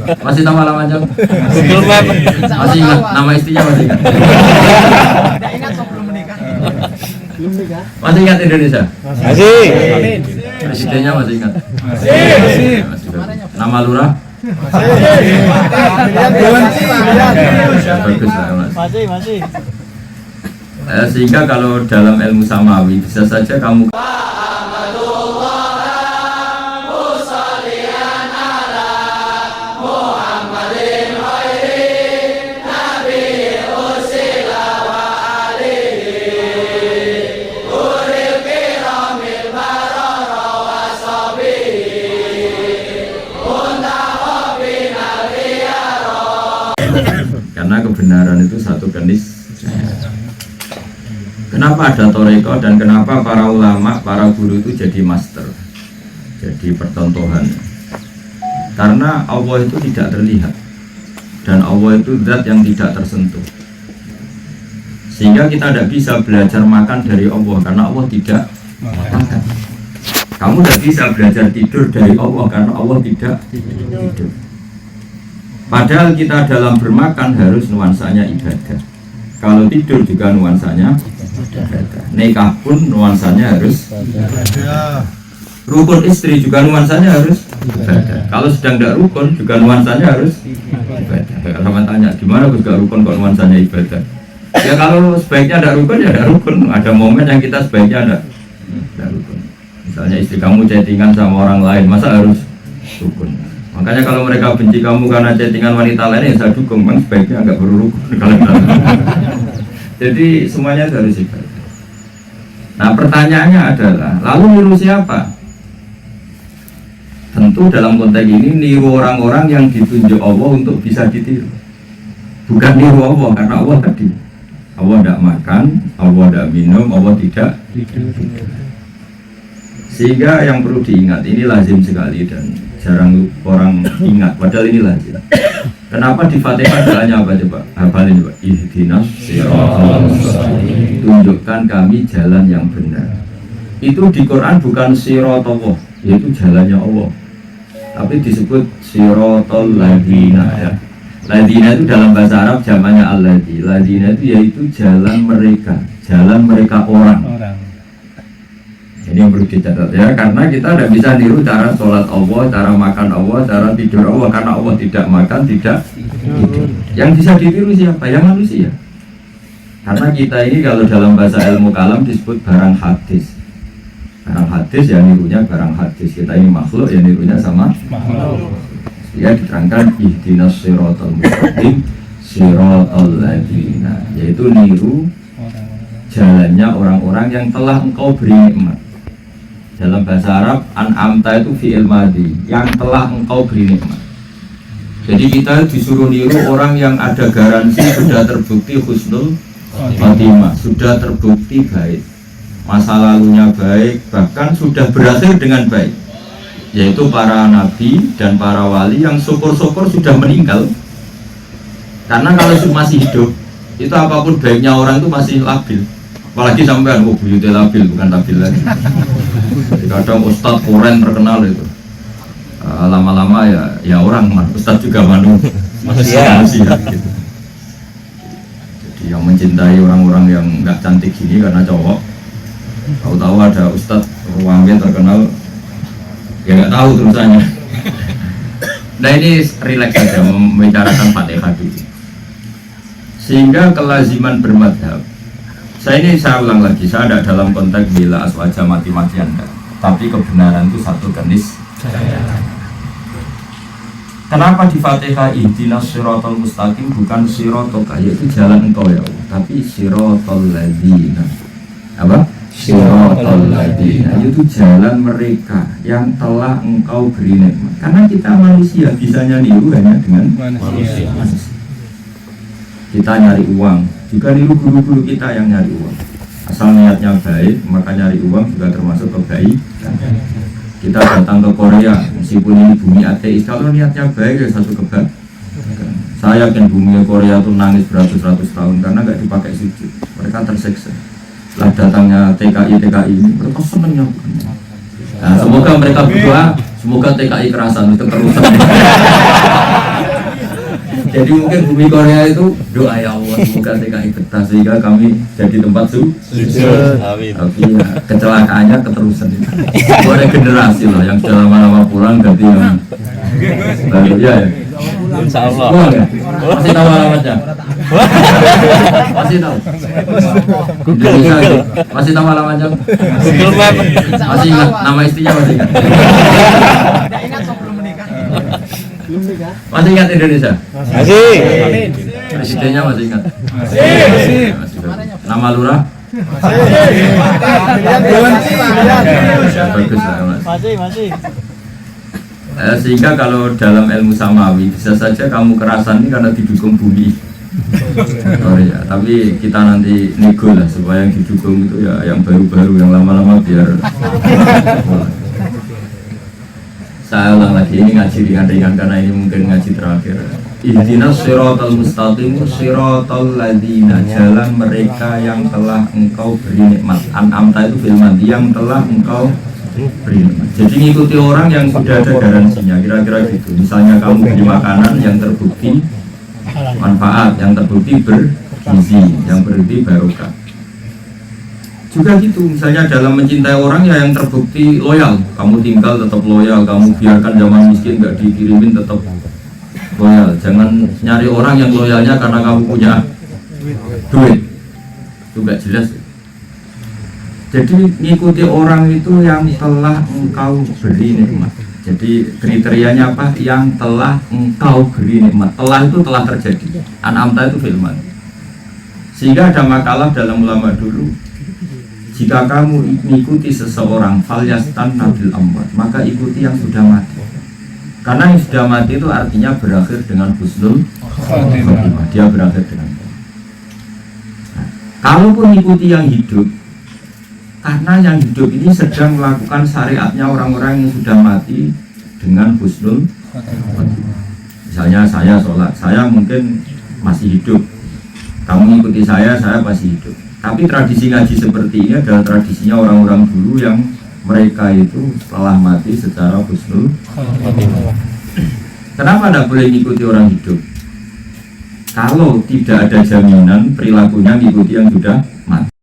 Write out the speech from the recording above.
Masih nama aja? Google Map. Masih ingat nama istrinya masih ingat? Tidak ingat kok belum menikah. Belum nikah. Masih ingat Indonesia? Masih. Presidennya masih ingat? Masih. Nama lurah? Bagus lah mas. Masih. Sehingga kalau dalam ilmu samawi bisa saja kamu karena kebenaran itu satu kenis. Kenapa ada toreko dan kenapa para ulama, para guru itu jadi master, jadi percontohan? Karena Allah itu tidak terlihat dan Allah itu zat yang tidak tersentuh, sehingga kita tidak bisa belajar makan dari Allah karena Allah tidak makan. Kamu tidak bisa belajar tidur dari Allah karena Allah tidak tidur. Padahal kita dalam bermakan harus nuansanya ibadah. Kalau tidur juga nuansanya ibadah. Nikah pun nuansanya harus ibadah. Rukun istri juga nuansanya harus ibadah. Kalau sedang tidak rukun juga nuansanya harus ibadah. Kalau tanya gimana Gus gak rukun kok nuansanya ibadah? Ya kalau sebaiknya ada rukun ya ada rukun. Ada momen yang kita sebaiknya ada rukun. Misalnya istri kamu chattingan sama orang lain, masa harus rukun? Makanya kalau mereka benci kamu karena chattingan wanita lain, ya saya dukung, kan sebaiknya agak berurukun. Jadi semuanya harus ibadah. Nah pertanyaannya adalah, lalu niru siapa? Tentu dalam konteks ini niru orang-orang yang ditunjuk Allah untuk bisa ditiru. Bukan niru Allah, karena Allah tadi Allah tidak makan, Allah tidak minum, Allah tidak tidur. Sehingga yang perlu diingat, ini lazim sekali dan jarang orang ingat, padahal ini lazim. Kenapa di Fatihah doanya apa coba? Hafalin coba. Ihdinas siratal mustaqim. Tunjukkan kami jalan yang benar. Itu di Quran bukan siratullah, yaitu jalannya Allah. Tapi disebut siratal ladzina ya. Ladzina itu dalam bahasa Arab jamannya alladzi. Ladzina itu yaitu jalan mereka orang. Ini yang perlu dicatat ya, karena kita tidak bisa niru cara sholat Allah, cara makan Allah, cara tidur Allah, karena Allah tidak makan, tidak tidur. Yang bisa ditiru siapa? Yang manusia. Karena kita ini kalau dalam bahasa ilmu kalam disebut barang hadis. Barang hadis ya nirunya barang hadis. Kita ini makhluk ya nirunya sama makhluk. Ya diterangkan ihdinas siratal mustaqim siratal ladzina, yaitu niru jalannya orang-orang yang telah engkau beri nikmat. Dalam bahasa Arab, an'amta itu fi'il madhi, yang telah engkau beri nikmat. Jadi kita disuruh niru orang yang ada garansi sudah terbukti husnul khotimah, sudah terbukti baik, masa lalunya baik, bahkan sudah berakhir dengan baik, yaitu para nabi dan para wali yang syukur-syukur sudah meninggal. Karena kalau masih hidup, itu apapun baiknya orang itu masih labil. Apalagi sampean, buyutnya labil, bukan labil lagi. Kadang ustadz koren terkenal itu, lama-lama ya orang, ustadz juga manusia gitu. Jadi yang mencintai orang-orang yang nggak cantik gini karena cowok, tahu-tahu ada ustadz ruangnya terkenal, ya nggak tahu terusannya. Nah ini rileks saja membicarakan Fatihah dulu, sehingga kelaziman bermadhab. Saya ulang lagi, saya ada dalam konteks bila aswaja mati-matian, tapi kebenaran itu satu kenis. Kenapa di Fatihah ihdinas siratal mustaqim bukan siratoka, yaitu jalan engkau ya Allah, tapi siratal ladzina. Apa? Siratal ladzina, itu jalan mereka yang telah engkau beri nikmat. Karena kita manusia bisanya niru hanya dengan manusia. Kita nyari uang, juga niru guru-guru kita yang nyari uang. Asal niatnya baik, maka nyari uang juga termasuk kebaikan. Kita datang ke Korea, meskipun ini bumi ateis, kalau niatnya baik ya satu kebaikan. Saya yakin bumi Korea itu nangis beratus-ratus tahun karena nggak dipakai sujud. Mereka tersiksa. Setelah datangnya TKI ini, mereka senangnya. Nah, semoga mereka berdoa, semoga TKI kerasan itu terusan. Jadi mungkin bumi Korea itu doa ya Allah semoga TKI betah sehingga kami jadi tempat sujud. Amin. Tapi ya, kecelakaannya keterusan. Ada generasi lah yang sudah lama-lama pulang ganti yang baru ya. Insya Allah. Pulang ya? Masih tahu alamatnya? Masih tahu? Indonesia itu. Masih tahu alamatnya? Google Map. Masih ingat nama istrinya masih ingat? Tidak ingat kok belum menikah. Masih ingat Indonesia? Masih. Presidennya masih ingat? Masih. Nama lurah? Bagus lah mas. Masih. Sehingga kalau dalam ilmu samawi bisa saja kamu kerasan ini karena didukung bumi. Sorry ya, tapi kita nanti nego lah supaya yang didukung itu ya yang baru-baru, yang lama-lama biar. Saya ulang lagi, ini ngaji ringan-ringan karena ini mungkin ngaji terakhir. Ihdinas siratal mustaqim, siratal ladzina, jalan mereka yang telah engkau beri nikmat. An'amta itu fil madhi, yang telah engkau beri nikmat. Jadi ngikuti orang yang sudah ada garansinya, kira-kira gitu. Misalnya kamu beli makanan yang terbukti manfaat, yang terbukti bergizi, yang berarti barokah. Juga gitu, misalnya dalam mencintai orang ya yang terbukti loyal. Kamu tinggal tetap loyal, kamu biarkan zaman miskin nggak dikirimin tetap loyal. Jangan nyari orang yang loyalnya karena kamu punya duit. Itu nggak jelas. Jadi ngikuti orang itu yang telah engkau beri nikmat. Jadi kriterianya apa? Yang telah engkau beri nikmat. Telah itu telah terjadi. An'amta itu filman. Sehingga ada makalah dalam ulama dulu, jika kamu mengikuti seseorang falyastan nabil amwat, maka ikuti yang sudah mati. Karena yang sudah mati itu artinya berakhir dengan husnul khotimah. Dia berakhir dengan nah, kalaupun ikuti yang hidup, karena yang hidup ini sedang melakukan syariatnya orang-orang yang sudah mati dengan husnul khotimah. Misalnya saya sholat, saya mungkin masih hidup, kamu ikuti saya masih hidup. Tapi tradisi ngaji seperti ini adalah tradisinya orang-orang dulu yang mereka itu setelah mati secara husnul khotimah. Kenapa tidak boleh mengikuti orang hidup? Kalau tidak ada jaminan perilakunya mengikuti yang sudah mati.